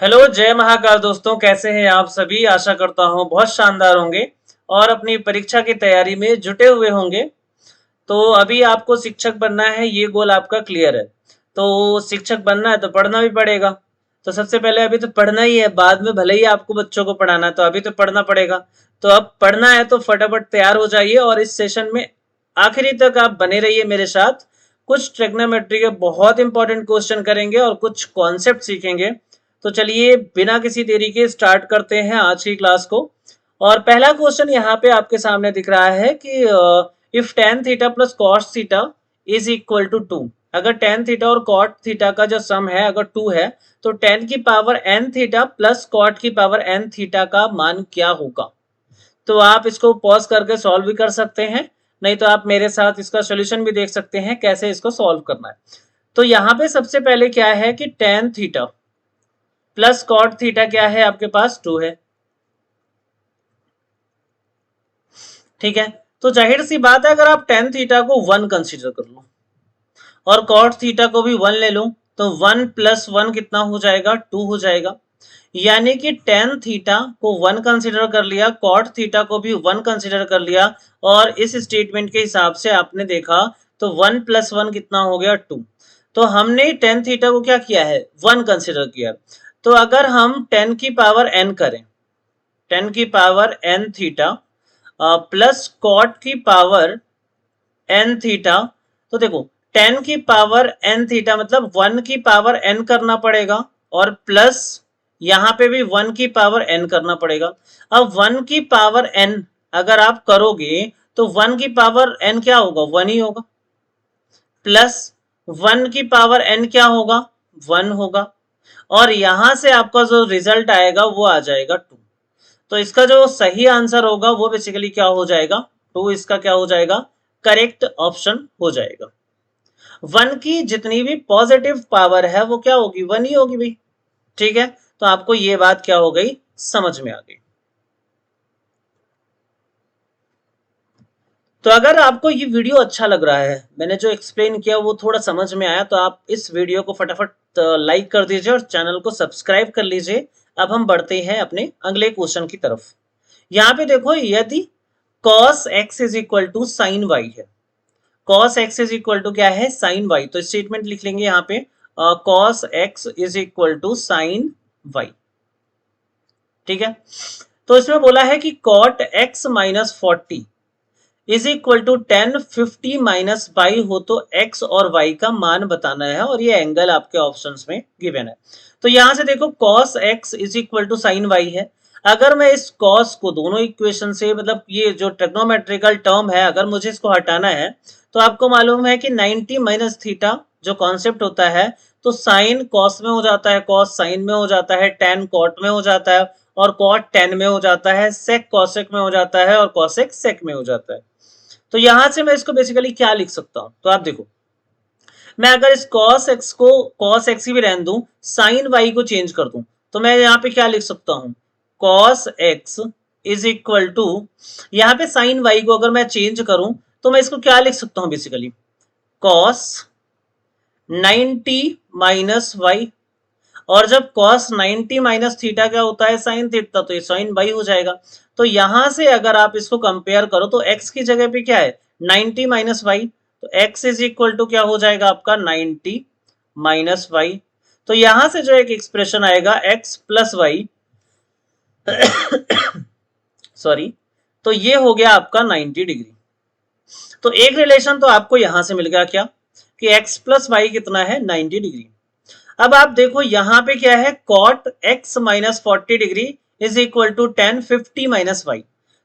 Hello, जय महाकाल दोस्तों। कैसे हैं आप सभी? आशा करता हूँ बहुत शानदार होंगे और अपनी परीक्षा की तैयारी में जुटे हुए होंगे। तो अभी आपको शिक्षक बनना है, ये गोल आपका क्लियर है। तो शिक्षक बनना है तो पढ़ना भी पड़ेगा। तो सबसे पहले अभी तो पढ़ना ही है, बाद में भले ही आपको बच्चों को पढ़ाना है, तो अभी तो पढ़ना पड़ेगा। तो अब पढ़ना है तो फटाफट तैयार हो जाइए और इस सेशन में आखिरी तक आप बने रहिए मेरे साथ। कुछ ट्रिग्नोमेट्री के बहुत इंपॉर्टेंट क्वेश्चन करेंगे और कुछ कॉन्सेप्ट सीखेंगे। तो चलिए बिना किसी देरी के स्टार्ट करते हैं आज की क्लास को। और पहला क्वेश्चन यहाँ पे आपके सामने दिख रहा है कि if tan theta plus cos theta is equal to 2। अगर tan थीटा और cot थीटा का जो सम है अगर 2 है, तो tan की power n theta plus cot की पावर n थीटा का मान क्या होगा? तो आप इसको पॉज करके सॉल्व भी कर सकते हैं, नहीं तो आप मेरे साथ इसका सोल्यूशन भी देख सकते हैं कैसे इसको सॉल्व करना है। तो यहाँ पे सबसे पहले क्या है कि tan theta plus cot theta क्या है, आपके पास 2 है। ठीक है, तो जाहिर सी बात है अगर आप tan थीटा को 1 कंसीडर कर लो और cot थीटा को भी 1 ले लो, तो 1 प्लस 1 कितना हो जाएगा? 2 हो जाएगा। यानी कि tan थीटा को 1 कंसीडर कर लिया, cot थीटा को भी 1 कंसीडर कर लिया, और इस स्टेटमेंट के हिसाब से आपने देखा तो 1 प्लस 1 कितना हो गया? 2। तो हमने tan थीटा को क्या किया है? 1 कंसीडर किया। तो अगर हम 10 की पावर n करें, 10 की power n theta plus cot की पावर n थीटा, तो देखो 10 की पावर n थीटा मतलब 1 की पावर n करना पड़ेगा, और प्लस यहाँ पे भी 1 की पावर n करना पड़ेगा। अब 1 की पावर n अगर आप करोगे तो 1 की पावर n क्या होगा? 1 ही होगा। प्लस 1 की पावर n क्या होगा? 1 होगा। और यहां से आपका जो रिजल्ट आएगा वो आ जाएगा 2। तो इसका जो सही आंसर होगा वो बेसिकली क्या हो जाएगा? 2 इसका क्या हो जाएगा? करेक्ट ऑप्शन हो जाएगा। 1 की जितनी भी पॉजिटिव पावर है वो क्या होगी? 1 ही होगी भाई। ठीक है, तो आपको ये बात क्या हो गई? समझ में आ गई। तो अगर आपको ये वीडियो अच्छा लग रहा है, मैंने जो एक्सप्लेन किया वो थोड़ा समझ में आया, तो आप इस वीडियो को फटाफट लाइक कर दीजिए और चैनल को सब्सक्राइब कर लीजिए। अब हम बढ़ते हैं अपने अगले क्वेश्चन की तरफ। यहाँ पे देखो, यदि cos x is equal to sine y है, cos x is equal to क्या है? Sign Y. तो स्टेटमेंट लिख लेंगे यहाँ पे cos x is equal to sine y. ठीक है, तो इसमें बोला है कि cot x minus 40 is equal to 1050 minus y हो तो x और y का मान बताना है, और ये एंगल आपके ऑप्शंस में गिवन है। तो यहां से देखो cos x is equal to sine y है। अगर मैं इस cos को दोनों इक्वेशन से, मतलब ये जो ट्रिग्नोमेट्रिकल टर्म है, अगर मुझे इसको हटाना है, तो आपको मालूम है कि 90 माइनस थीटा जो कॉन्सेप्ट होता है, तो साइन कॉस में हो जाता है, कॉस साइन में हो जाता है, टेन कॉट में हो जाता है, और कॉट टेन में हो जाता है, सेक कॉसेक में हो जाता है, और कॉसेक सेक में हो जाता है। तो यहां से मैं इसको बेसिकली क्या लिख सकता हूं? तो आप देखो, मैं अगर इस cos x को cos x ही भी रहने दूं, sin y को चेंज कर दूं, तो मैं यहाँ पे क्या लिख सकता हूं? cos x is equal to, यहाँ पे sin y को अगर मैं चेंज करूं तो मैं इसको क्या लिख सकता हूं? Basically cos 90 minus y. और जब cos 90 माइनस थीटा क्या होता है? साइन थीटा, तो ये साइन बाई हो जाएगा। तो यहां से अगर आप इसको कंपेयर करो तो x की जगह पे क्या है? 90 माइनस वाई। तो x इज इक्वल टू क्या हो जाएगा आपका? 90 माइनस वाई। तो यहां से जो एक एक्सप्रेशन आएगा x प्लस वाई, सॉरी, तो ये हो गया आपका 90 डिग्री। तो एक रिलेशन तो आपको यहां से मिल गया क्या, कि x प्लस वाई कितना है? 90 डिग्री। अब आप देखो यहाँ पे क्या है? cot x minus 40 degree is equal to 1050 minus y.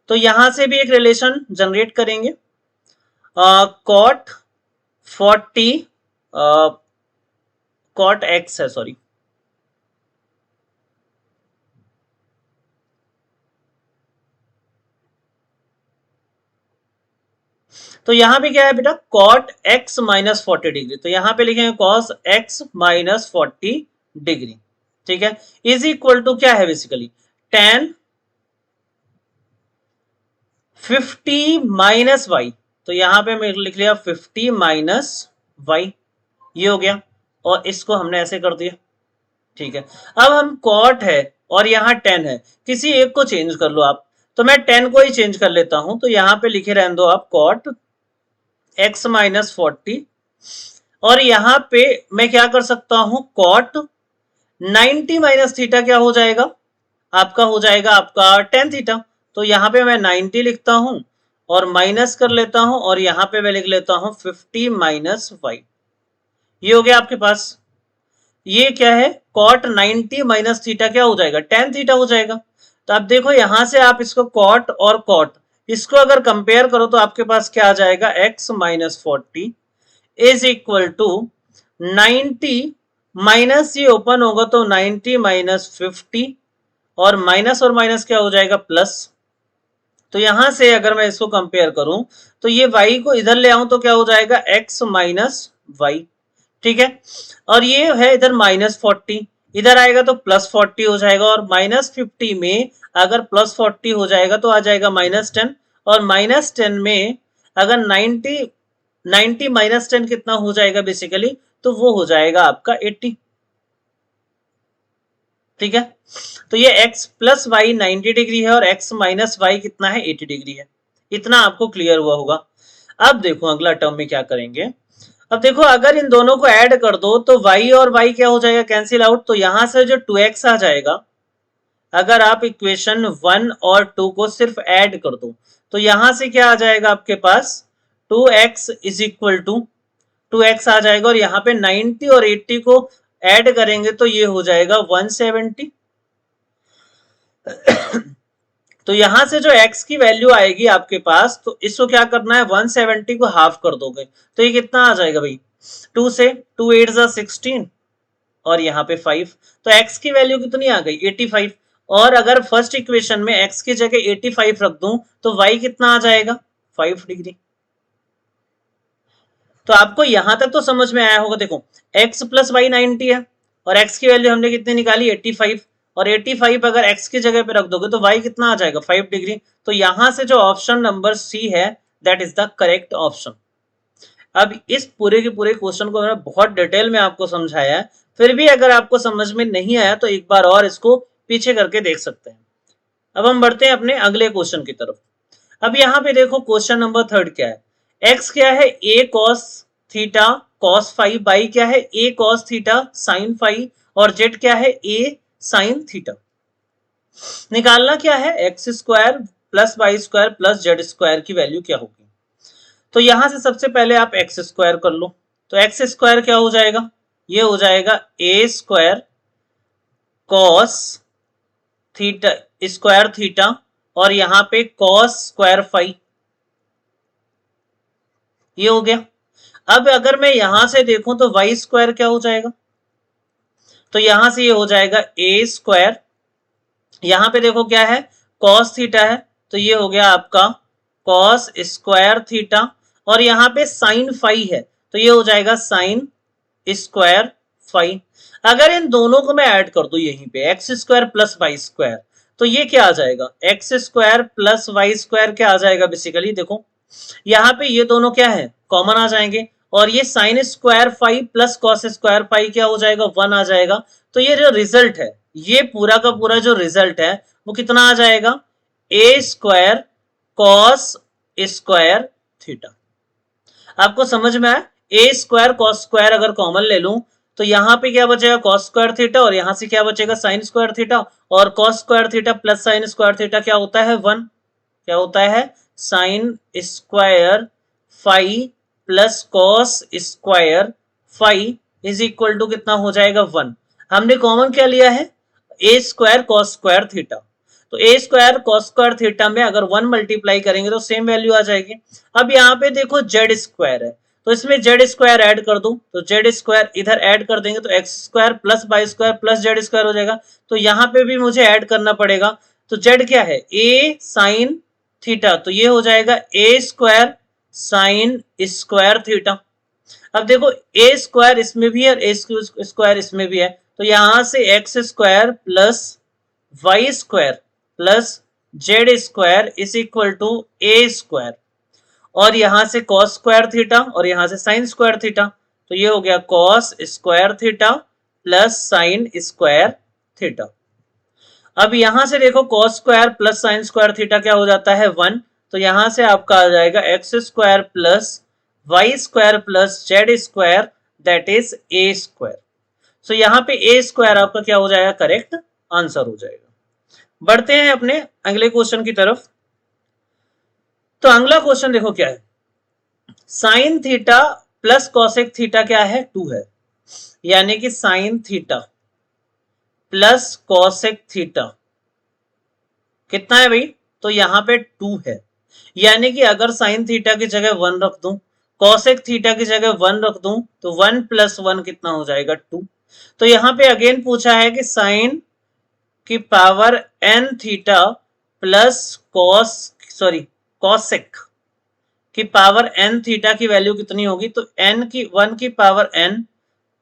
तो यहां से भी एक रिलेशन जनरेट करेंगे। cot 40 cot x है, सॉरी, तो यहां पे क्या है बेटा? cot x minus 40 degree. तो यहां पे लिखेंगे cos x माइनस 40 डिग्री। ठीक है, इज इक्वल टू क्या है? Basically tan 50 minus y. तो यहां पे मैं लिख लिया 50 माइनस वाई, ये हो गया, और इसको हमने ऐसे कर दिया। ठीक है। अब हम कॉट है और यहाँ टेन है, किसी एक को चेंज कर लो आप। तो मैं टेन को ही चेंज कर लेता हूं, तो यहाँ पे लिखे रहने दो आप कॉट x माइनस 40, और यहाँ पे मैं क्या कर सकता हूं, कॉट 90 माइनस थीटा क्या हो जाएगा आपका, हो जाएगा आपका टेन थीटा। तो यहाँ पे मैं 90 लिखता हूं और माइनस कर लेता हूं, और यहाँ पे मैं लिख लेता हूं 50 माइनस वाई। ये हो गया आपके पास। ये क्या है, कॉट 90 माइनस थीटा क्या हो जाएगा, टेन थीटा हो जाएगा। तो अब देखो यहां से आप इसको कॉट और कॉट इसको अगर कंपेयर करो तो आपके पास क्या आ जाएगा, x minus 40 is equal to 90 minus, ये ओपन होगा तो 90 माइनस 50, और माइनस क्या हो जाएगा, प्लस। तो यहां से अगर मैं इसको कंपेयर करूं तो ये y को इधर ले आऊं तो क्या हो जाएगा, x माइनस वाई। ठीक है, और ये है इधर माइनस 40, इधर आएगा तो प्लस 40 हो जाएगा, और माइनस 50 में अगर प्लस 40 हो जाएगा तो आ जाएगा माइनस 10, और माइनस 10 में अगर 90 माइनस 10 कितना हो जाएगा बेसिकली, तो वो हो जाएगा आपका 80। ठीक है, तो ये x प्लस वाई 90 डिग्री है और x माइनस वाई कितना है, 80 डिग्री है। इतना आपको क्लियर हुआ होगा। अब देखो अगला टर्म में क्या करेंगे। अब देखो अगर इन दोनों को ऐड कर दो तो y और y क्या हो जाएगा, कैंसिल आउट। तो यहां से जो 2x आ जाएगा, अगर आप इक्वेशन 1 और 2 को सिर्फ ऐड कर दो तो यहां से क्या आ जाएगा आपके पास, 2x is equal to 2x आ जाएगा, और यहाँ पे 90 और 80 को ऐड करेंगे तो ये हो जाएगा 170। तो यहां से जो x की वैल्यू आएगी आपके पास, तो इसको क्या करना है, 170 को हाफ कर दोगे तो ये कितना आ जाएगा भाई, 2 से 2 8 16, और यहाँ पे 5। तो x की वैल्यू कितनी आ गई, 85। और अगर फर्स्ट इक्वेशन में x की जगह 85 रख दूं तो y कितना आ जाएगा, 5 डिग्री। तो आपको यहां तक तो समझ में आया होगा। देखो x प्लस वाई 90 है, और x की वैल्यू हमने कितनी निकाली, 85, और 85 अगर x की जगह पे रख दोगे तो y कितना आ जाएगा, 5 डिग्री। तो यहां से जो ऑप्शन नंबर सी है that is the correct option. अब इस पूरे के पूरे क्वेश्चन को मैंने बहुत डिटेल में आपको समझाया है, फिर भी अगर आपको समझ में नहीं आया तो एक बार और इसको पीछे करके देख सकते हैं। अब हम बढ़ते हैं अपने अगले क्वेश्चन की तरफ। अब यहाँ पे देखो क्वेश्चन नंबर 3 क्या है, x क्या है, a cos theta cos five, y क्या है, a cos theta sin five, और z क्या है, a sin थीटा। निकालना क्या है, x square plus y square plus z square की वैल्यू क्या होगी। तो यहां से सबसे पहले आप एक्स स्क्वायर कर लो, तो एक्स स्क्वायर क्या हो जाएगा, ये हो जाएगा a square cos theta square theta, और यहां पे कॉस स्क्वायर फाइव, ये हो गया। अब अगर मैं यहां से देखूं तो वाई स्क्वायर क्या हो जाएगा, तो यहां से ये हो जाएगा ए स्क्वायर, यहां पे देखो क्या है, कॉस थीटा है, तो ये हो गया आपका कॉस स्क्वायर थीटा, और यहाँ पे साइन फाइव है तो ये हो जाएगा साइन स्क्वायर फाइव। अगर इन दोनों को मैं ऐड कर दूं यहीं पे x square plus y square, तो ये क्या आ जाएगा, x square plus y square क्या आ जाएगा बेसिकली। देखो यहाँ पे ये दोनों क्या है, कॉमन आ जाएंगे, और ये sign square five plus cos square five क्या हो जाएगा, 1 आ जाएगा। तो ये जो रिजल्ट है, ये पूरा का पूरा जो रिजल्ट है वो कितना आ जाएगा, a square cos square theta. आपको समझ में आया, ए स्क्वायर कॉस स्क्वायर अगर कॉमन ले लूं तो यहाँ पे क्या बचेगा, कॉस स्क्वायर थीटा, और यहाँ से क्या बचेगा, साइन स्क्वायर थीटा, और cos square theta plus sine square theta क्या होता है, 1। क्या होता है, sine square five plus cos square five is equal to कितना हो जाएगा, 1। हमने कॉमन क्या लिया है, a square cos square theta. तो a square cos square theta में अगर 1 मल्टीप्लाई करेंगे तो सेम वैल्यू आ जाएगी। अब यहाँ पे देखो जेड स्क्वायर है, तो इसमें जेड स्क्वायर ऐड कर दूं, तो जेड स्क्वायर इधर ऐड कर देंगे तो x square plus y square plus z square हो जाएगा। तो यहाँ पे भी मुझे ऐड करना पड़ेगा, तो जेड क्या है, ए साइन थीटा, तो ये हो जाएगा a square sine square theta. अब देखो ए स्क्वायर इसमें भी है और ए स्क्वायर इसमें भी है, तो यहां से x square plus y square plus z square is equal to a square, और यहां से कॉस स्क्वायर थीटा और यहां से साइन स्क्वायर थीटा, तो ये हो गया cos square theta plus sine square theta. अब यहां से देखो cos square plus sine square theta क्या हो जाता है 1, तो यहां से आपका आ जाएगा x square plus y square plus z square that is a square. So यहाँ पे ए स्क्वायर आपका क्या हो जाएगा, करेक्ट आंसर हो जाएगा। बढ़ते हैं अपने अगले क्वेश्चन की तरफ। तो अगला क्वेश्चन देखो क्या है, sine theta plus cosec theta क्या है 2 है, यानी कि sine theta plus cosec theta कितना है भाई, तो यहाँ पे 2 है। यानी कि अगर साइन थीटा की जगह 1 रख दूं, कॉसेक थीटा की जगह 1 रख दूं, तो 1 प्लस 1 कितना हो जाएगा 2। तो यहाँ पे अगेन पूछा है कि साइन की power n theta plus cosec की पावर n थीटा की वैल्यू कितनी होगी, तो n की 1 की पावर n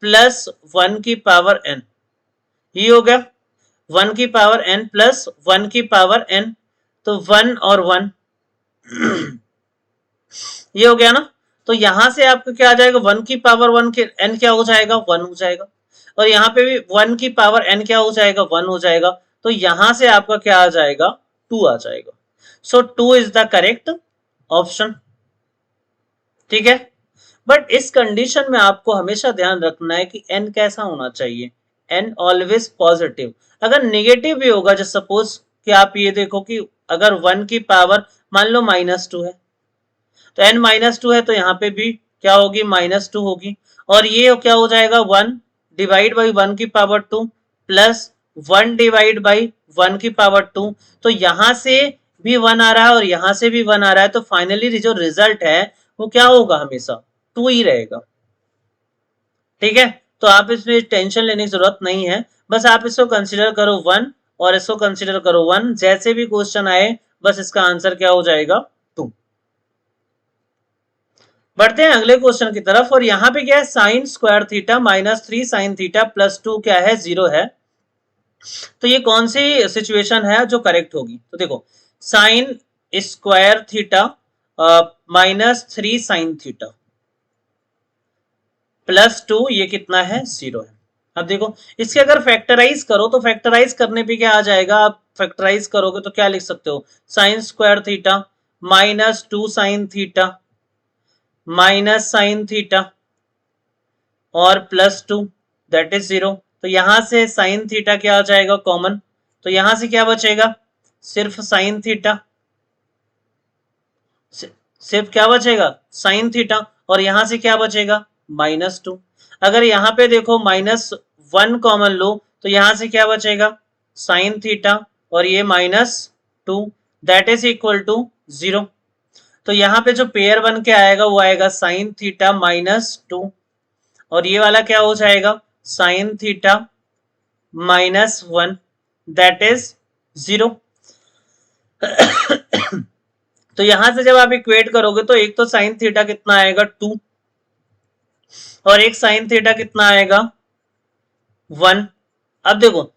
प्लस 1 की पावर n, ये हो गया 1 की पावर n प्लस 1 की पावर n, तो 1 और 1 ये हो गया ना। तो यहां से आपको क्या आ जाएगा, 1 की पावर 1 के n क्या हो जाएगा 1 हो जाएगा, और यहाँ पे भी 1 की पावर n क्या हो जाएगा 1 हो जाएगा। तो यहां से आपका क्या आ जाएगा 2 आ जाएगा। सो 2 इज द करेक्ट ऑप्शन। ठीक है, बट इस कंडीशन में आपको हमेशा ध्यान रखना है कि n कैसा होना चाहिए, n ऑलवेज पॉजिटिव। अगर नेगेटिव भी होगा, जैसे सपोज कि आप ये देखो कि अगर 1 की पावर मान लो -2 है, तो n -2 है, तो यहाँ पे भी क्या होगी -2 होगी, और ये क्या हो जाएगा 1 डिवाइड बाई 1 की पावर 2 प्लस 1 डिवाइड बाई 1 की पावर 2। तो यहां से भी 1 आ रहा है और यहां से भी 1 आ रहा है, तो फाइनली जो रिजल्ट है वो क्या होगा, हमेशा 2 ही रहेगा। ठीक है, तो आप इसमें टेंशन लेने की जरूरत नहीं है, बस आप इसको कंसिडर करो 1 और इसको कंसिडर करो 1, जैसे भी क्वेश्चन आए बस इसका आंसर क्या हो जाएगा 2। बढ़ते हैं अगले क्वेश्चन की तरफ, और यहाँ पे क्या है, sine square theta -3 sine theta plus 2 क्या है 0 है। तो ये कौन सी सिचुएशन है जो करेक्ट होगी, तो देखो sign square theta -3 sine theta plus 2 ये कितना है 0 है। अब देखो इसके अगर फैक्टराइज करो, तो फैक्टराइज करने पे क्या आ जाएगा, आप फैक्टराइज करोगे तो क्या लिख सकते हो, sign square theta -2 sine theta minus sine theta और प्लस 2 दैट इज 0। तो यहां से साइन थीटा क्या आ जाएगा कॉमन, तो यहां से क्या बचेगा, सिर्फ साइन थीटा, सिर्फ क्या बचेगा साइन थीटा, और यहां से क्या बचेगा -2। अगर यहाँ पे देखो -1 कॉमन लो, तो यहां से क्या बचेगा साइन थीटा और ये -2 दैट इज इक्वल टू 0। तो यहाँ पे जो पेयर बन के आएगा वो आएगा साइन थीटा -2, और ये वाला क्या हो जाएगा साइन थीटा -1 दैट इज 0। तो यहां से जब आप इक्वेट करोगे तो एक तो साइन थीटा कितना आएगा 2 और एक साइन थीटा कितना आएगा 1। अब देखो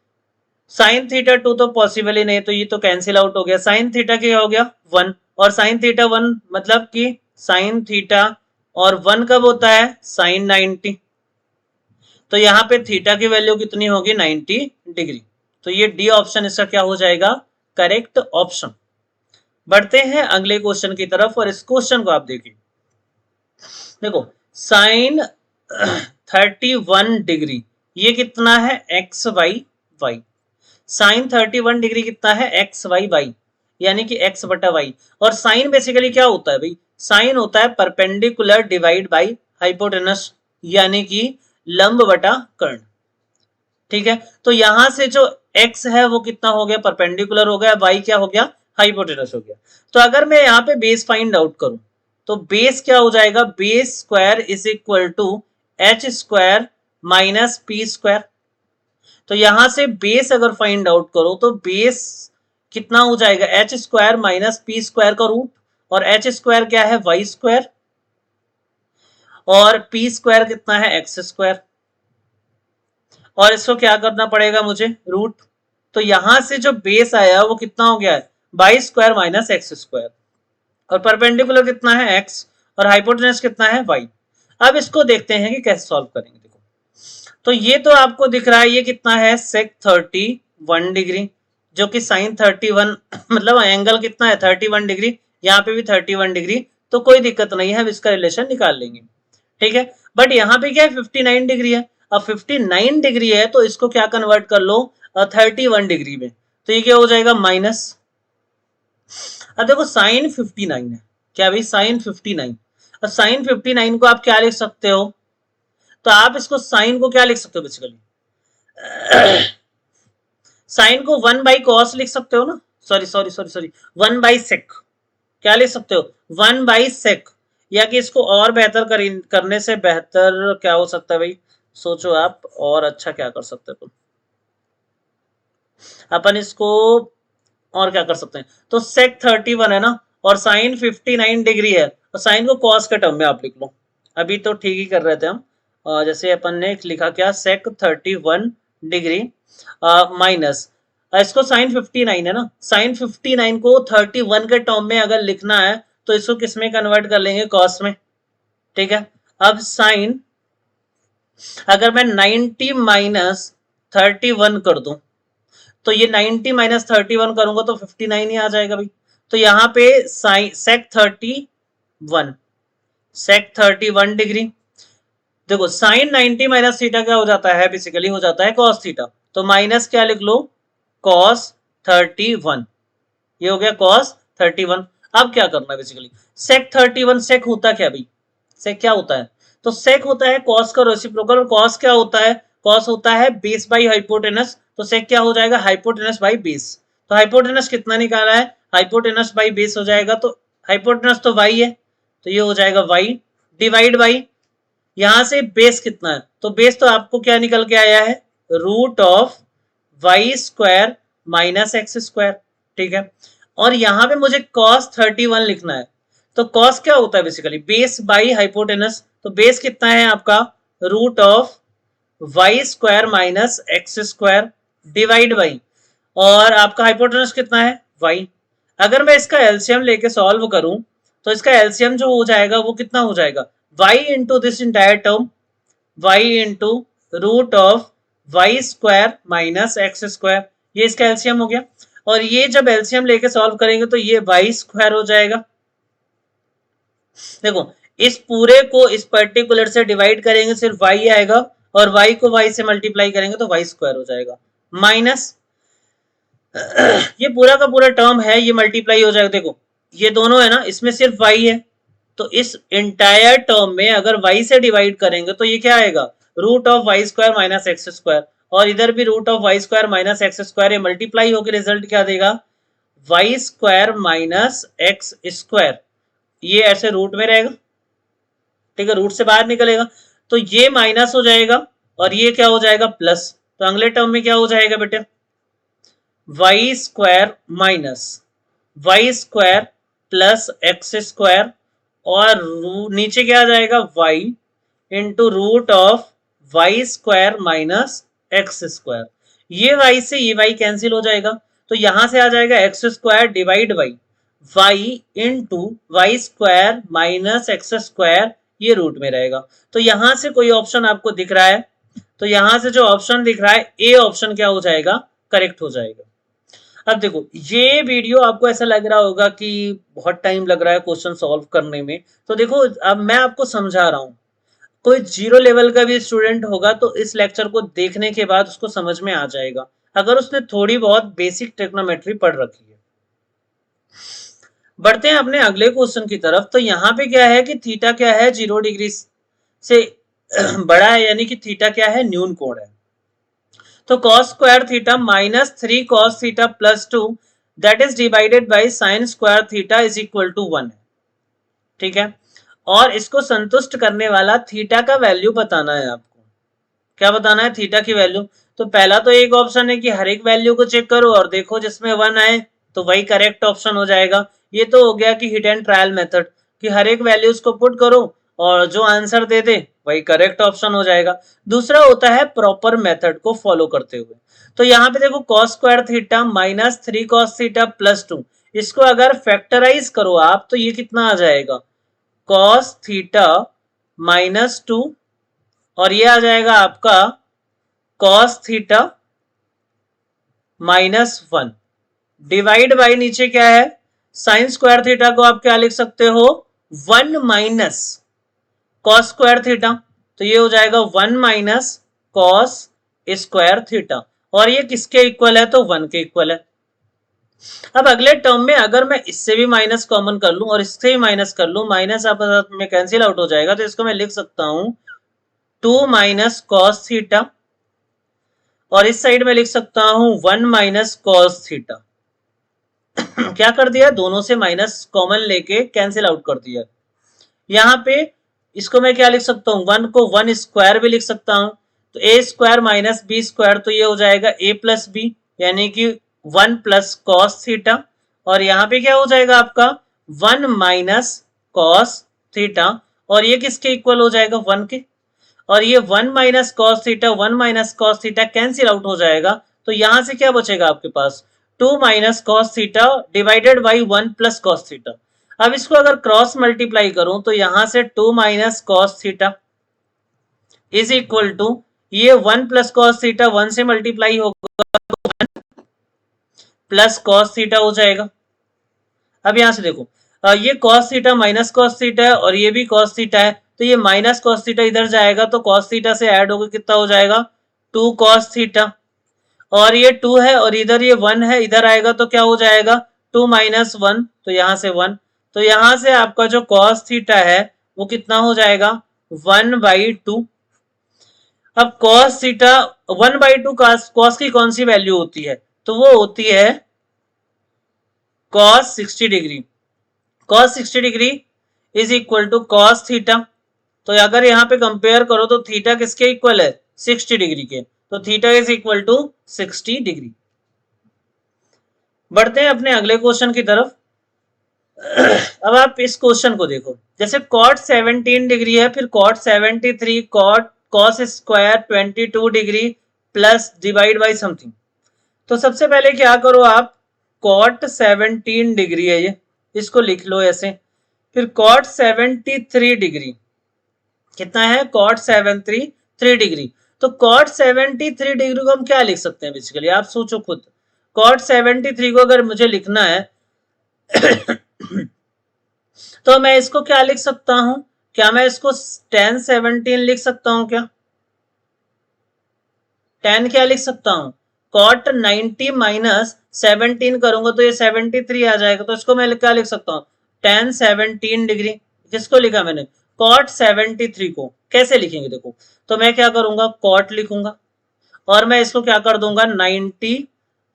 साइन थीटा 2 तो पॉसिबल ही नहीं, तो ये तो कैंसिल आउट हो गया, साइन थीटा क्या हो गया 1, और साइन थीटा 1 मतलब कि साइन थीटा और 1 कब होता है साइन 90। तो यहाँ पे थीटा की वैल्यू कितनी होगी 90 डिग्री। तो ये डी ऑप्शन इसका क्या हो जाएगा करेक्ट ऑप्शन। बढ़ते हैं अगले क्वेश्चन की तरफ, और इस क्वेश्चन को आप देखिए, देखो साइन 31 डिग्री ये कितना है x y y, sine 31 degree कितना है एक्स वाई वाई, यानी कि एक्स बटा वाई। और साइन बेसिकली क्या होता है भाई, साइन होता है परपेंडिकुलर डिवाइड बाई हाइपोटेनस, यानी कि लंब बटा कर्ण। ठीक है, तो यहां से जो x है वो कितना हो गया परपेंडिकुलर हो गया, y क्या हो गया हाइपोटेनस हो गया। तो अगर मैं यहाँ पे बेस फाइंड आउट करूं, तो बेस क्या हो जाएगा, base square is equal to h square minus p square. तो यहां से बेस अगर फाइंड आउट करो तो बेस कितना हो जाएगा H square minus p square का रूट, और एच स्क्वायर क्या है वाई स्क्वायर, और पी स्क्वायर कितना है एक्स स्क्वायर, और इसको क्या करना पड़ेगा मुझे रूट। तो यहां से जो बेस आया वो कितना हो गया है y square minus x square, और परपेंडिकुलर कितना है एक्स, और हाइपोटेनस कितना है वाई। अब इसको देखते हैं कि कैसे सॉल्व करेंगे। देखो तो ये तो आपको दिख रहा है ये कितना है sec 31 डिग्री, जो कि sin 31 मतलब एंगल कितना है 31 डिग्री, यहाँ पे भी 31 डिग्री, तो कोई दिक्कत नहीं है, हम इसका रिलेशन निकाल लेंगे, ठीक है। बट यहाँ पे क्या है 59 डिग्री है, अब 59 डिग्री है तो इसको क्या कन्वर्ट कर लो 31 डिग्री में, तो ये क्या हो जाएगा माइनस। अब देखो साइन 59 है, क्या भाई साइन 59, अब साइन 59 को आप क्या लिख सकते हो, तो आप इसको साइन को क्या लिख सकते हो बेसिकली, साइन को 1/cos लिख सकते हो ना, sorry sorry sorry sorry 1/sec, क्या लिख सकते हो 1/sec, या कि इसको और बेहतर करने से बेहतर क्या हो सकता है भाई, सोचो आप और अच्छा क्या कर सकते हो, अपन इसको और क्या कर सकते हैं, तो sec 31 है ना, और साइन 59 डिग्री है, और साइन को cos के टर्म में आप लिख लो, अभी तो ठीक ही कर रहे थे हम, जैसे अपन ने लिखा क्या sec 31 डिग्री माइनस, इसको साइन 59 है ना, साइन 59 को 31 के टर्म में अगर लिखना है तो इसको किस में कन्वर्ट कर लेंगे cos में, ठीक है। अब साइन अगर मैं 90 माइनस 31 कर दूं, तो ये 90 माइनस 31 करूंगा तो 59 ही आ जाएगा भाई, तो यहाँ पे sec 31 डिग्री, देखो साइन 90 माइनस थीटा क्या हो जाता है, बेसिकली हो जाता है cos थीटा, तो माइनस क्या लिख लो cos 31, ये हो गया cos 31। अब क्या करना है बेसिकली, sec 31 sec होता क्या भाई, sec क्या होता है, तो sec होता है cos का रेसिप्रोकल, और cos क्या होता है, cos होता है बेस बाई हाइपोटेनस, तो sec क्या हो जाएगा हाइपोटेनस बाई बेस, तो हाइपोटेनस कितना निकाला है, हाइपोटेनस बाई बेस हो जाएगा, तो हाइपोटेनस तो y है, तो ये हो जाएगा y डिवाइड बाई, यहां से बेस कितना है, तो बेस तो आपको क्या निकल के आया है root of y square minus x square, ठीक है। और यहां पे मुझे cos 31 लिखना है, तो cos क्या होता है बेसिकली बेस बाई हाइपोटेनस, तो बेस कितना है आपका root of y square minus x square divide by, और आपका हाइपोटेनस कितना है y, अगर मैं इसका एलसीएम लेके सॉल्व करूं तो इसका एलसीएम जो हो जाएगा वो कितना हो जाएगा y into this entire term, y into root of y square minus x square, ये इसका एलसीएम हो गया, और ये जब एलसीएम लेके सॉल्व करेंगे तो ये वाई स्क्वायर हो जाएगा, देखो इस पूरे को इस पर्टिकुलर से डिवाइड करेंगे सिर्फ y आएगा, और y को y से मल्टीप्लाई करेंगे तो वाई स्क्वायर हो जाएगा, माइनस ये पूरा का पूरा टर्म है ये मल्टीप्लाई हो जाएगा, देखो ये दोनों है ना इसमें सिर्फ y है, तो इस इंटायर टर्म में अगर y से डिवाइड करेंगे तो ये क्या आएगा root of y square minus x square, और इधर भी root of y square minus x square, ये मल्टीप्लाई होकर रिजल्ट क्या देगा y square minus x square, ये ऐसे रूट में रहेगा, ठीक है, रूट से बाहर निकलेगा तो ये माइनस हो जाएगा, और ये क्या हो जाएगा प्लस, तो अगले टर्म में क्या हो जाएगा बेटे y square minus y square plus x square, और नीचे क्या आ जाएगा y into root of y square minus x square, ये y से ये y कैंसिल हो जाएगा, तो यहां से आ जाएगा x square divide by y into y square minus x square, ये रूट में रहेगा, तो यहां से कोई ऑप्शन आपको दिख रहा है, तो यहां से जो ऑप्शन दिख रहा है ए ऑप्शन क्या हो जाएगा करेक्ट हो जाएगा। अब देखो ये वीडियो आपको ऐसा लग रहा होगा कि बहुत टाइम लग रहा है क्वेश्चन सॉल्व करने में, तो देखो अब मैं आपको समझा रहा हूं, कोई जीरो लेवल का भी स्टूडेंट होगा तो इस लेक्चर को देखने के बाद उसको समझ में आ जाएगा, अगर उसने थोड़ी बहुत बेसिक ट्रिग्नोमेट्री पढ़ रखी है। बढ़ते हैं अपने अगले क्वेश्चन की तरफ, तो यहाँ पे क्या है कि थीटा क्या है 0 डिग्री से बड़ा है, यानी कि थीटा क्या है न्यून कोण है, तो cos square theta minus 3 cos theta plus 2 that is divided by sine square theta is equal to 1 है, ठीक है, और इसको संतुष्ट करने वाला थीटा का वैल्यू बताना है आपको, क्या बताना है थीटा की वैल्यू, तो पहला तो एक ऑप्शन है कि हर एक वैल्यू को चेक करो और देखो जिसमें 1 आए तो वही करेक्ट ऑप्शन हो जाएगा, ये तो हो गया कि हिट एंड ट्रायल मेथड कि हर एक वैल्यूज को पुट करो और जो आंसर दे दे वही करेक्ट ऑप्शन हो जाएगा। दूसरा होता है प्रॉपर मेथड को फॉलो करते हुए, तो यहाँ पे देखो cos square theta minus 3 cos theta plus 2, इसको अगर फैक्टराइज करो आप तो ये कितना आ जाएगा cos थीटा माइनस 2, और ये आ जाएगा आपका कॉस थीटा -1 डिवाइड बाई नीचे क्या है, साइन स्क्वायर थीटा को आप क्या लिख सकते हो, 1 माइनस कॉस स्क्वायर थीटा, तो ये हो जाएगा 1 माइनस कॉस स्क्वायर थीटा, और ये किसके इक्वल है, तो 1 के इक्वल है। अब अगले टर्म में अगर मैं इससे भी माइनस कॉमन कर लूं और इससे भी माइनस कर लूं, माइनस आपस में कैंसिल आउट हो जाएगा, तो इसको मैं लिख सकता हूं 2 माइनस कॉस थीटा, और इस साइड में लिख सकता हूं 1 माइनस कॉस थीटा। क्या कर दिया, दोनों से माइनस कॉमन लेके कैंसिल आउट कर दिया। यहां पे इसको मैं क्या लिख सकता हूं, 1 को 1 स्क्वायर भी लिख सकता हूं, तो a square minus B square, तो ये हो जाएगा ए प्लस बी, यानी कि 1 प्लस कॉस थीटा, और यहाँ पे क्या हो जाएगा आपका 1 माइनस कॉस थीटा, और ये किसके इक्वल हो जाएगा, 1 के, और ये 1 minus cos theta 1 minus cos theta cancel out हो जाएगा, तो यहां से क्या बचेगा आपके पास, 2 minus cos theta divided by 1 plus cos theta. अब इसको अगर क्रॉस मल्टीप्लाई करूं तो यहां से 2 minus cos theta is equal to, ये 1 प्लस कॉस थीटा 1 से मल्टीप्लाई होगा तो 1 प्लस कॉस थीटा हो जाएगा। अब यहां से देखो, ये cos theta minus cos theta है और ये भी कॉस थीटा है, तो ये माइनस कॉस थीटा इधर जाएगा तो कॉस थीटा से ऐड होकर कितना हो जाएगा, 2 कॉस थीटा, और ये 2 है और इधर ये 1 है, इधर आएगा तो क्या हो जाएगा 2 माइनस 1, तो यहां से 1, तो यहां से आपका जो कॉस थीटा है वो कितना हो जाएगा 1/2। अब कॉस थीटा 1/2 कॉस की कौन सी वैल्यू होती है, तो वो होती है cos 60 degree. Cos 60 degree is equal to cos theta, तो अगर यहां पे कंपेयर करो तो थीटा किसके इक्वल है, 60 डिग्री के, तो theta is equal to 60 degree. बढ़ते हैं अपने अगले क्वेश्चन की तरफ। अब आप इस क्वेश्चन को देखो, जैसे कॉट 17 डिग्री है, फिर cot 73, cot cos square 22 degree plus divide by something. तो सबसे पहले क्या करो आप, कॉट 17 डिग्री है ये, इसको लिख लो ऐसे, फिर कॉट 73 डिग्री कितना है, कॉट 73 डिग्री, तो कॉट 73 डिग्री को हम क्या लिख सकते हैं, बेसिकली आप सोचो खुद, कॉट 73 को अगर मुझे लिखना है तो मैं इसको क्या लिख सकता हूं, क्या मैं इसको tan 17 लिख सकता हूं, क्या tan क्या लिख सकता हूं, कॉट 90 माइनस 17 करूंगा तो ये 73 आ जाएगा, तो इसको मैं क्या लिख सकता हूं, tan 17 डिग्री। किसको लिखा मैंने, कॉट 73 को, कैसे लिखेंगे देखो, तो मैं क्या करूंगा, कॉट लिखूंगा और मैं इसको क्या कर दूंगा 90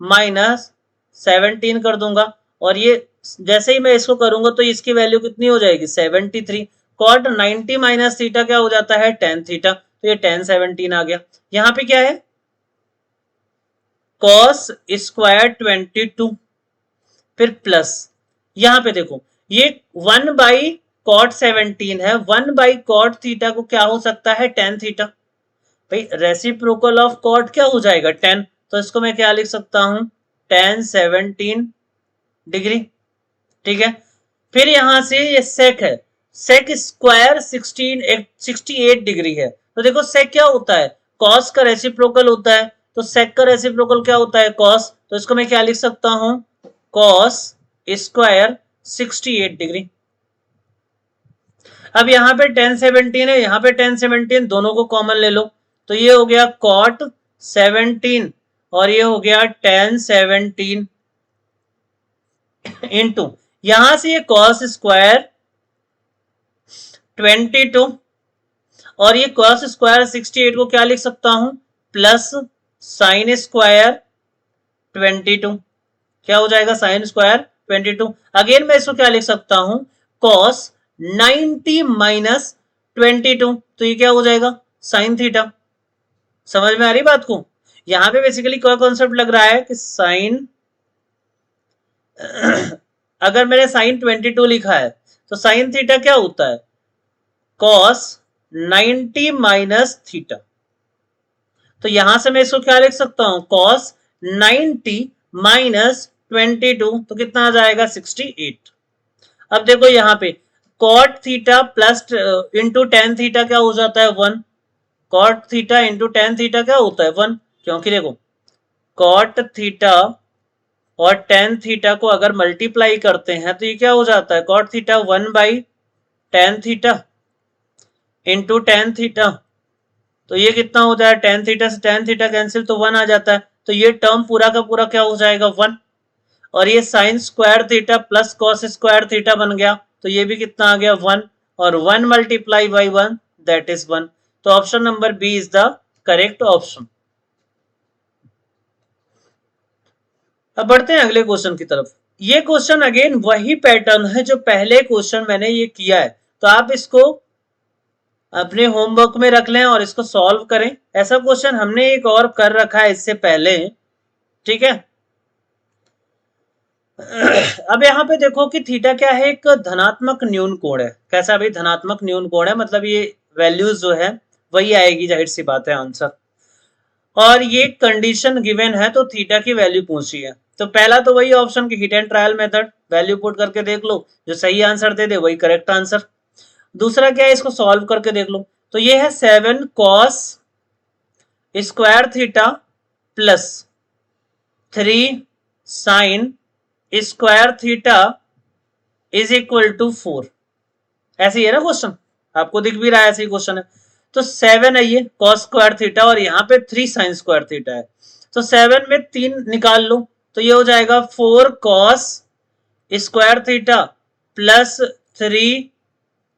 माइनस 17 कर दूंगा, और ये जैसे ही मैं इसको करूंगा तो इसकी वैल्यू कितनी हो जाएगी 73। कॉट 90 माइनस थीटा क्या हो जाता है tan थीटा, तो ये tan 17 आ गया। यहां पे क्या है, कॉस स्क्वायर 22, फिर प्लस, यहां पे देखो ये 1 बाई कॉट 17 है, 1 बाई कॉट थीटा को क्या हो सकता है tan थीटा, भाई रेसिप्रोकल ऑफ कॉट क्या हो जाएगा 10, तो इसको मैं क्या लिख सकता हूं tan 17 डिग्री, ठीक है। फिर यहां से ये सेक है, सेक स्क्वायर 68 डिग्री है, तो देखो सेक क्या होता है, कॉस का रेसिप्रोकल होता है, तो सेक का रेसिप्रोकल क्या होता है कॉस, तो इसको मैं क्या लिख सकता हूं कॉस स्क्वायर 68 डिग्री। अब यहां पे tan 17 है, यहां पे tan 17, दोनों को कॉमन ले लो, तो ये हो गया कॉट 17 और ये हो गया tan 17 इंटू यहां से ये कॉस स्क्वायर 22 और ये कॉस स्क्वायर 68 को क्या लिख सकता हूं प्लस साइन स्क्वायर 22, क्या हो जाएगा साइन स्क्वायर 22। अगेन मैं इसको क्या लिख सकता हूं कॉस 90 माइनस 22, तो ये क्या हो जाएगा साइन थीटा। समझ में आ रही बात को, यहां पे बेसिकली क्या कॉन्सेप्ट लग रहा है कि साइन अगर मैंने साइन 22 लिखा है तो साइन थीटा क्या होता है कॉस 90 माइनस थीटा, तो यहां से मैं इसको क्या लिख सकता हूं कॉस 90 माइनस 22, तो कितना आ जाएगा 68। अब देखो यहां पे cot theta plus into tan theta क्या हो जाता है 1, cot theta into tan theta क्या होता है 1, क्योंकि देखो कॉट थीटा और टेन थीटा को अगर मल्टीप्लाई करते हैं तो ये क्या हो जाता है cot theta 1/tan theta into tan theta, तो ये कितना हो जाए टेन थीटा से टेन थीटा कैंसिल तो 1 आ जाता है, तो ये टर्म पूरा का पूरा क्या हो जाएगा 1, और ये sign square theta plus cos square theta बन गया, तो ये भी कितना आ गया 1, और 1 मल्टीप्लाई बाई 1 दैट इज 1, तो option number B is the correct option. अब बढ़ते हैं अगले क्वेश्चन की तरफ। ये क्वेश्चन अगेन वही पैटर्न है जो पहले क्वेश्चन मैंने ये किया है, तो आप इसको अपने होमवर्क में रख लें और इसको सॉल्व करें। ऐसा क्वेश्चन हमने एक और कर रखा है इससे पहले, ठीक है। अब यहाँ पे देखो कि थीटा क्या है, एक धनात्मक न्यून कोण है। कैसा भाई, धनात्मक न्यून कोण है, मतलब ये वैल्यूज जो है वही आएगी, जाहिर सी बात है आंसर। और ये कंडीशन गिवन है तो थीटा की वैल्यू पूछी है, तो पहला तो वही ऑप्शन की hit and trial method, value put करके देख लो, जो सही आंसर दे दे वही करेक्ट आंसर। दूसरा क्या है, इसको सॉल्व करके देख लो, तो ये है 7 cos square theta plus 3 sin square theta is equal to 4। ऐसे ही है ना क्वेश्चन, आपको दिख भी रहा है ऐसे ही क्वेश्चन है। तो 7 है ये cos स्क्वायर थीटा और यहाँ पे 3 sin स्क्वायर थीटा है, तो 7 में 3 निकाल लो, तो ये हो जाएगा 4 cos square theta plus 3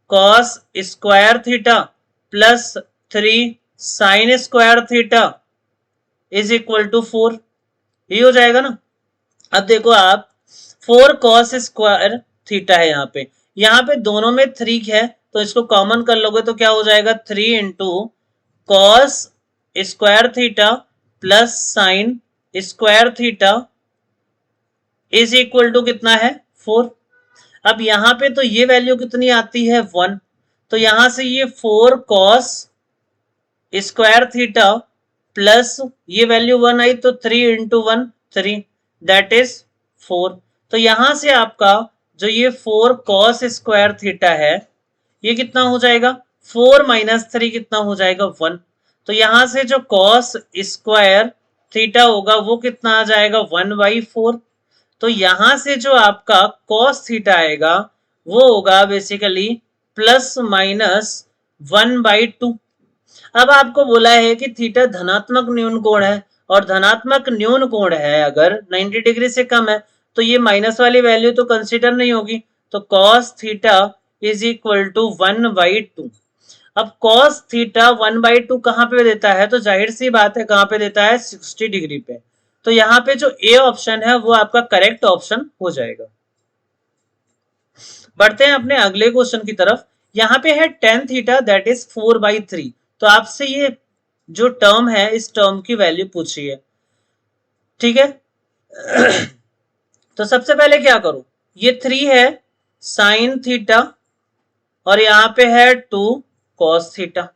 cos square theta plus 3 sin square theta is equal to 4, ये हो जाएगा ना। अब देखो आप 4 cos स्क्वायर थीटा है यहाँ पे दोनों में 3 है, तो इसको कॉमन कर लोगे तो क्या हो जाएगा 3 into cos square theta plus sine square theta is equal to कितना है 4। अब यहाँ पे तो ये वैल्यू कितनी आती है 1, तो यहां से ये 4 cos स्क्वायर थीटा प्लस ये वैल्यू 1 आई, तो 3 इंटू 1 3 दैट इज 4। तो यहां से आपका जो ये 4 cos स्क्वायर थीटा है ये कितना हो जाएगा 4 माइनस 3 कितना हो जाएगा 1, तो यहां से जो cos स्क्वायर थीटा होगा वो कितना आ जाएगा 1/4। तो यहां से जो आपका cos थीटा आएगा वो होगा बेसिकली प्लस माइनस 1/2। अब आपको बोला है कि थीटा धनात्मक न्यून कोण है, और धनात्मक न्यून कोण है अगर 90 डिग्री से कम है तो ये माइनस वाली वैल्यू तो कंसीडर नहीं होगी, तो cos theta is equal to 1/2। अब cos थीटा 1/2 कहां पे देता है, तो जाहिर सी बात है कहां पे देता है 60 डिग्री पे, तो यहाँ पे जो ए ऑप्शन है वो आपका करेक्ट ऑप्शन हो जाएगा। बढ़ते हैं अपने अगले क्वेश्चन की तरफ। यहाँ पे है tan थीटा दैट इज 4/3, तो आपसे ये जो टर्म है इस टर्म की वैल्यू पूछी है, ठीक है। तो सबसे पहले क्या करो, ये 3 है साइन थीटा और यहाँ पे है 2 cos थीटा,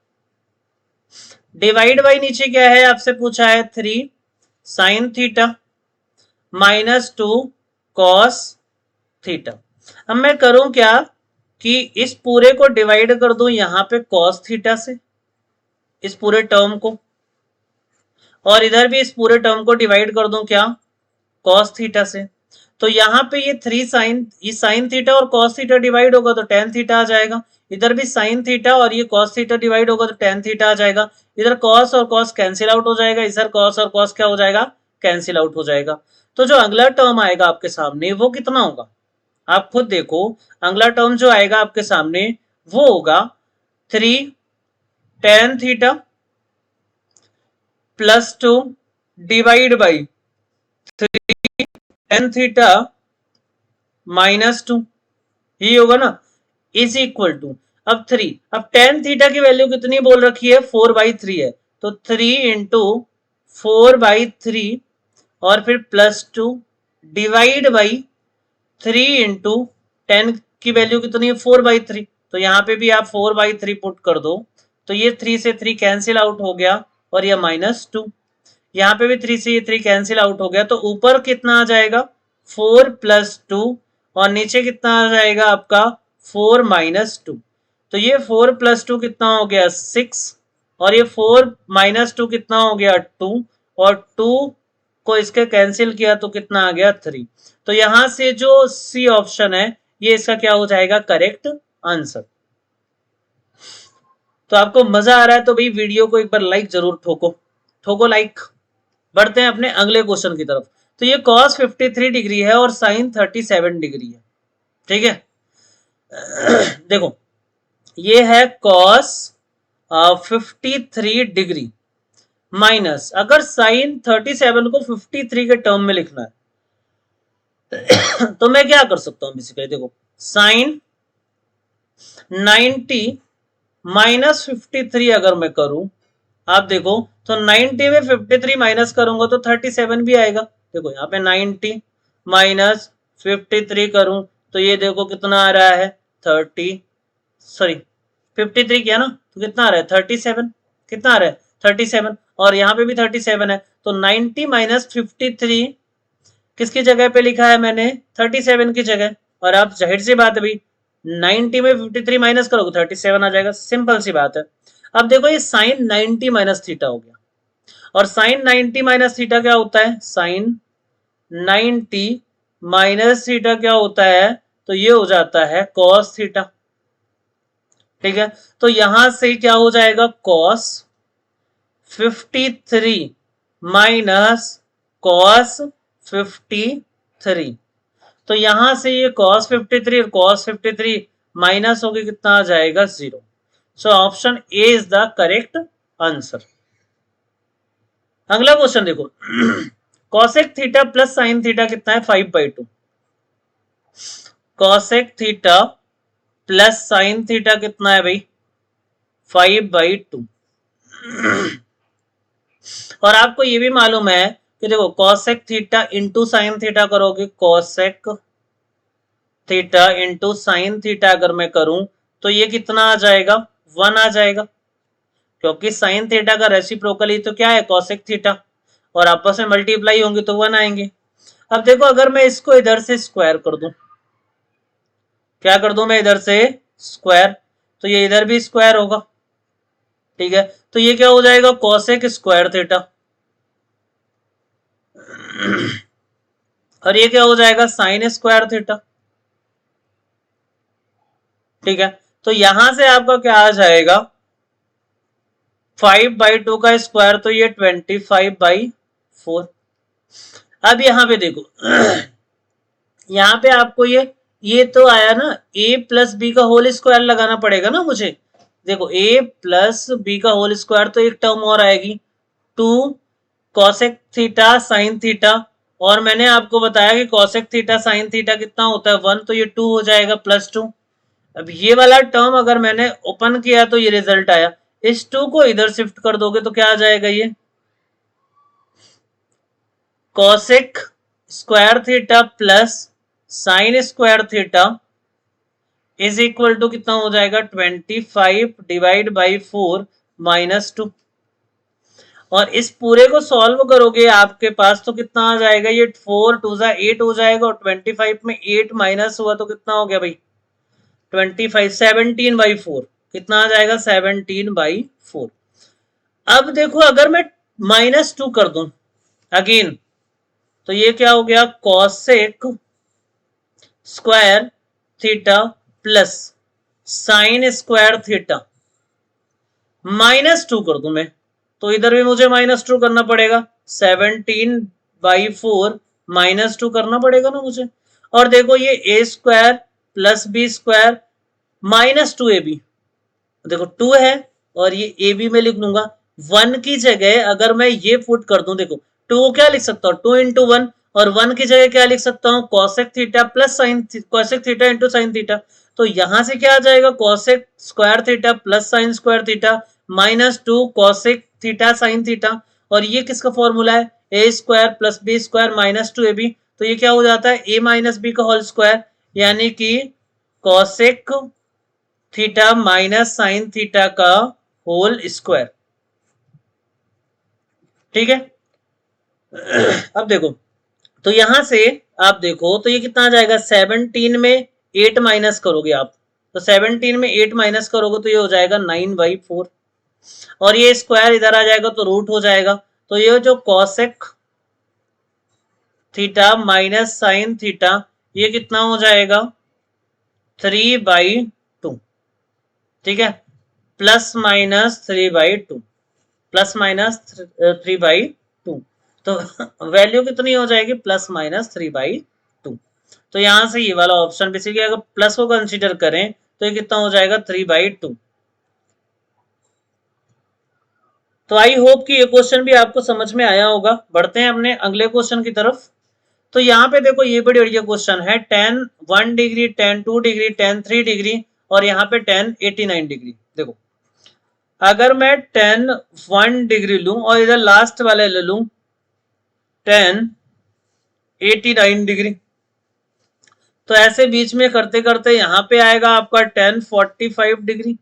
डिवाइड बाई नीचे क्या है आपसे पूछा है 3 sine theta minus 2 cos theta. अब मैं करूं क्या कि इस पूरे को डिवाइड कर दूं यहाँ पे cos थीटा से, इस पूरे टर्म को, और इधर भी इस पूरे टर्म को डिवाइड कर दूं क्या cos थीटा से, तो यहाँ पे ये 3 साइन, ये साइन थीटा और cos थीटा डिवाइड होगा तो tan थीटा आ जाएगा, इधर भी साइन थीटा और ये cos थीटा डिवाइड होगा तो tan थीटा आ जाएगा, इधर cos और cos कैंसिल आउट हो जाएगा, इधर cos और cos क्या हो जाएगा कैंसिल आउट हो जाएगा। तो जो अगला टर्म आएगा आपके सामने वो कितना होगा, आप खुद देखो, अगला टर्म जो आएगा आपके सामने वो होगा 3 tan theta plus 2 divide by 3 tan theta minus 2, ये होगा ना, इज इक्वल टू, अब 3, अब tan थीटा की वैल्यू कितनी बोल रखी है 4/3 है, तो 3 इंटू 4/3 और फिर प्लस 2 डिवाइड बाई 3 इंटू 10 की वैल्यू कितनी है 4/3, तो यहाँ पे भी आप 4/3 पुट कर दो, तो ये 3 से 3 कैंसिल आउट हो गया और ये -2, यहाँ पे भी 3 से ये 3 कैंसिल आउट हो गया, तो ऊपर कितना आ जाएगा 4 + 2 और नीचे कितना आ जाएगा आपका 4 - 2, तो ये 4 + 2 कितना हो गया 6 और ये 4 माइनस 2 कितना हो गया 2, और 2 को इसके कैंसिल किया तो कितना आ गया 3। तो यहां से जो सी ऑप्शन है ये इसका क्या हो जाएगा करेक्ट आंसर। तो आपको मजा आ रहा है तो भाई वीडियो को एक बार लाइक जरूर ठोको, ठोको लाइक। बढ़ते हैं अपने अगले क्वेश्चन की तरफ। तो ये cos 53 डिग्री है और sin 37 डिग्री है, ठीक है। देखो ये है cos 53 डिग्री माइनस, अगर sin 37 को 53 के टर्म में लिखना है तो मैं क्या कर सकता हूं बेसिकली, देखो sin 90 माइनस 53 अगर मैं करूं, आप देखो तो 90 में 53 माइनस करूंगा तो 37 भी आएगा। देखो यहाँ पे 90 माइनस 53 करूं तो ये देखो कितना आ रहा है 53 किया ना तो कितना आ रहा है 37, कितना आ रहा है 37, और यहाँ पे भी 37 है। तो 90 माइनस 53 किसकी जगह पे लिखा है मैंने 37 की जगह, और आप जाहिर सी बात है भाई 90 में 53 माइनस करोगे 37 आ जाएगा, सिंपल सी बात है। अब देखो ये साइन 90 माइनस थीटा हो गया, और साइन 90 माइनस थीटा क्या होता है, साइन 90 माइनस थीटा क्या होता है, तो ये हो जाता है कॉस थीटा, ठीक है। तो यहां से क्या हो जाएगा कॉस 53 माइनस कॉस 53, तो यहां से ये cos 53 और cos 53 माइनस होके कितना आ जाएगा 0। So option A is the correct answer. अगला क्वेश्चन देखो cosec theta plus sine theta कितना है 5/2, cosec theta plus sine theta कितना है भाई 5/2। और आपको ये भी मालूम है कि देखो cosec theta into sine theta करोगे, cosec theta into sine theta अगर मैं करूं तो ये कितना आ जाएगा 1 आ जाएगा, क्योंकि साइन थीटा का रेसिप्रोकल ही तो क्या है cosec थीटा, और आपस में मल्टीप्लाई होंगे तो 1 आएंगे। अब देखो अगर मैं इसको इधर से स्क्वायर कर दूं, क्या कर दूं मैं इधर से स्क्वायर, तो ये इधर भी स्क्वायर होगा, ठीक है। तो ये क्या हो जाएगा cosec स्क्वायर थीटा, और ये क्या हो जाएगा साइन स्क्वायर थीटा, ठीक है। तो यहां से आपका क्या आ जाएगा 5/2 का स्क्वायर, तो ये 25/4। अब यहां पे देखो यहां पे आपको ये तो आया ना a प्लस बी का होल स्क्वायर लगाना पड़ेगा ना मुझे। देखो a प्लस बी का होल स्क्वायर, तो एक टर्म और आएगी 2 cosec थीटा साइन थीटा, और मैंने आपको बताया कि cosec थीटा साइन थीटा कितना होता है 1, तो ये 2 हो जाएगा +2। अब ये वाला टर्म अगर मैंने ओपन किया तो ये रिजल्ट आया, इस 2 को इधर शिफ्ट कर दोगे तो क्या आ जाएगा ये cosec square theta plus sine square theta is equal to कितना हो जाएगा 25/4 -2। और इस पूरे को सॉल्व करोगे आपके पास तो कितना आ जाएगा, ये 4 2 8 हो जाएगा, और 25 में 8 माइनस हुआ तो कितना हो गया भाई 25 17/4, कितना आ जाएगा 17/4। अब देखो अगर मैं -2 कर दूं अगेन, तो ये क्या हो गया cosec square theta plus sine square theta -2 कर दूं मैं, तो इधर भी मुझे -2 करना पड़ेगा, 17/4 -2 करना पड़ेगा ना मुझे। और देखो ये a square plus B square -2ab, देखो 2 है और ये ab में लिख लूंगा 1 की जगह, अगर मैं ये फुट कर दूं देखो 2 को क्या लिख सकता हूं 2 इंटू 1, और 1 की जगह क्या लिख सकता हूं cosec theta plus sine, cosec theta into sine theta. तो यहां से क्या आ जाएगा cosec square theta plus sine square theta -2 cosec theta sine theta, और ये किसका फॉर्मूला है a square plus B square -2ab, तो ये क्या हो जाता है a माइनस बी का होल स्क्वायर, यानी कि cosec theta minus sine theta का होल स्क्वायर, ठीक है। अब देखो तो यहां से आप देखो तो ये कितना आ जाएगा 17 में 8 माइनस करोगे आप, तो 17 में 8 माइनस करोगे तो ये हो जाएगा 9/4, और ये स्क्वायर इधर आ जाएगा तो रूट हो जाएगा। तो ये जो cosec theta minus sine theta, ये कितना हो जाएगा 3/2, ठीक है, प्लस माइनस 3/2, प्लस माइनस 3/2। तो वैल्यू कितनी हो जाएगी प्लस माइनस 3/2। तो यहां से ये वाला ऑप्शन बेसिकली अगर प्लस को कंसीडर करें तो ये कितना हो जाएगा 3/2। तो आई होप कि ये क्वेश्चन भी आपको समझ में आया होगा। बढ़ते हैं अपने अगले क्वेश्चन की तरफ। तो यहाँ पे देखो ये बड़ी बढ़िया क्वेश्चन है, tan 1 degree, tan 2 degree, tan 3 degree और यहाँ पे tan 89 डिग्री। देखो अगर मैं tan 1 डिग्री लूं और इधर लास्ट वाले ले लूं tan 89 डिग्री, तो ऐसे बीच में करते करते यहाँ पे आएगा आपका tan 45 डिग्री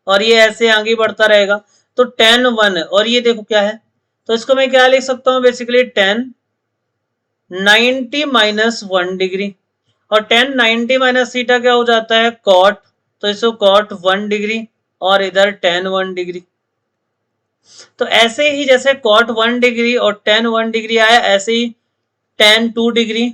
और ये ऐसे आगे बढ़ता रहेगा। तो tan 1 है और ये देखो क्या है, तो इसको मैं क्या लिख सकता हूँ बेसिकली tan 90 माइनस 1 डिग्री और tan 90 माइनस थीटा क्या हो जाता है cot, तो इसको cot 1 डिग्री और इधर tan 1 डिग्री। तो ऐसे ही जैसे cot 1 डिग्री और tan 1 डिग्री आया, ऐसे ही tan 2 डिग्री,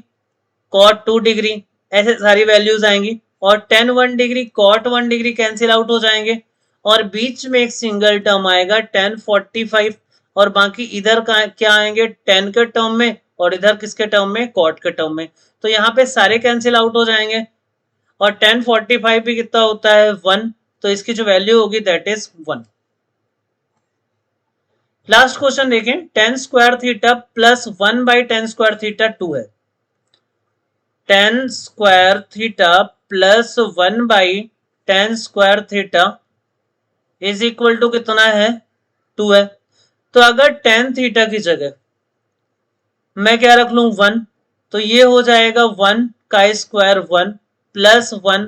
cot 2 डिग्री, ऐसे सारी वैल्यूज आएंगी और tan 1 degree cot 1 degree cancel out हो जाएंगे और बीच में एक सिंगल टर्म आएगा tan 45 और बाकी इधर का क्या आएंगे tan के टर्म में और इधर किसके टर्म में cot के टर्म में। तो यहाँ पे सारे कैंसिल आउट हो जाएंगे और tan 45 भी कितना होता है 1, तो इसकी जो वैल्यू होगी दैट इज 1। लास्ट क्वेश्चन देखें, tan square theta plus 1/tan square theta 2 है। tan square theta plus 1/tan square theta is equal to कितना है 2 है। तो अगर tan थीटा की जगह मैं क्या रख लूं 1, तो ये हो जाएगा 1 का स्क्वायर 1 प्लस 1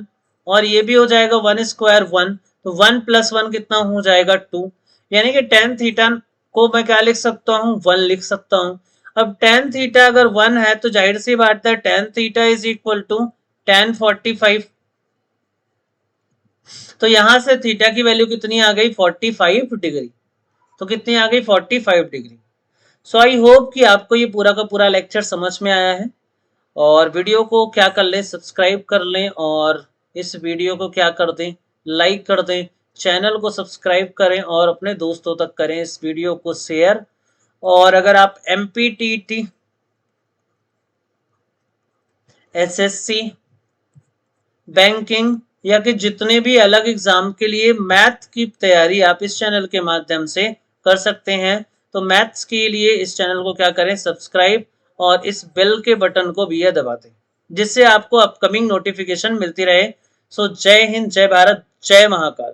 और ये भी हो जाएगा 1 स्क्वायर 1, तो 1 प्लस 1 कितना हो जाएगा 2, यानी कि tan थीटा को मैं क्या लिख सकता हूं 1 लिख सकता हूं। अब tan थीटा अगर 1 है तो जाहिर सी बात है tan theta is equal to tan 45। तो यहां से थीटा की वैल्यू कितनी आ गई 45 डिग्री, तो कितनी आ गई 45 डिग्री। सो आई होप कि आपको ये पूरा का पूरा लेक्चर समझ में आया है और वीडियो को क्या कर लें सब्सक्राइब कर लें और इस वीडियो को क्या कर दें लाइक कर दें, चैनल को सब्सक्राइब करें और अपने दोस्तों तक करें इस वीडियो को शेयर। और अगर आप MPTT, SSC, बैंकिंग या कि जितने भी अलग एग्जाम के लिए मैथ की तैयारी आप इस चैनल के माध्यम से कर सकते हैं, तो मैथ्स के लिए इस चैनल को क्या करें सब्सक्राइब और इस बेल के बटन को भी दबा दें जिससे आपको अपकमिंग नोटिफिकेशन मिलती रहे। सो जय हिंद, जय भारत, जय महाकाल।